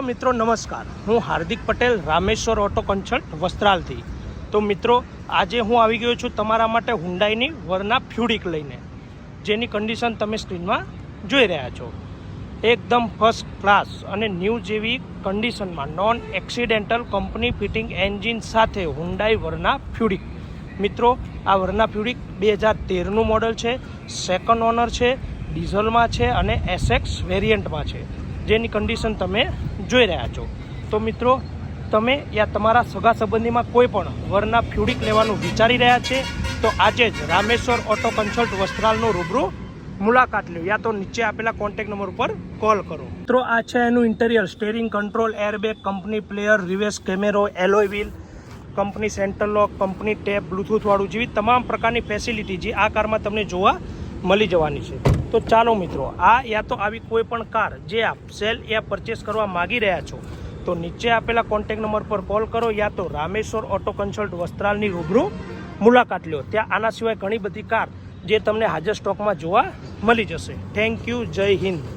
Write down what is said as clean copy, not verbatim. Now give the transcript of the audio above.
મિત્રો નમસ્કાર, હું હાર્દિક પટેલ, રામેશ્વર ઓટો કન્સલ્ટ વસ્ત્રાલથી. તો મિત્રો, આજે હું આવી ગયો છું તમારા માટે હુન્ડાઈની વર્ના ફ્યુરિક લઈને, જેની કન્ડિશન તમે સ્ક્રીનમાં જોઈ રહ્યા છો. એકદમ ફર્સ્ટ ક્લાસ અને ન્યૂ જેવી કન્ડિશનમાં non accidental company fitting engine સાથે હુન્ડાઈ વર્ના ફ્યુરિક. મિત્રો, આ વર્ના ફ્યુરિક 2013નું મોડલ છે, સેકન્ડ ઓનર છે, ડીઝલમાં છે અને એસએક્સ વેરિયન્ટમાં છે, જેની કન્ડિશન તમે જોઈ રહ્યા છો. તો મિત્રો, તમે યા તમારા સગા સંબંધીમાં કોઈ પણ વર્ના ફ્યુરિક લેવાનું વિચારી રહ્યા છે તો આજે જ રામેશ્વર ઓટો કન્સલ્ટ વસ્ત્રાલનો રૂબરૂ મુલાકાત લો, યા તો નીચે આપેલા કોન્ટેક્ટ નંબર ઉપર કોલ કરો. મિત્રો, આ છે એનું interior. Steering control, airbag, company player, reverse કેમેરો, alloy wheel, company centre lock, company tape, બ્લૂટૂથવાળું જેવી તમામ પ્રકારની ફેસિલિટી જે આ કારમાં તમને જોવા મળી જવાની છે. તો ચાલો મિત્રો, આ યા તો આવી કોઈ પણ કાર જે આપ સેલ યા પરચેસ કરવા માગી રહ્યા છો તો નીચે આપેલા કોન્ટેક્ટ નંબર પર કોલ કરો, યા તો રામેશ્વર ઓટો કન્સલ્ટ વસ્ત્રાલની રૂબરૂ મુલાકાત લો. ત્યાં આના સિવાય ઘણી બધી કાર જે તમને હાજર સ્ટોકમાં જોવા મળી જશે. Thank you. જય હિન્દ.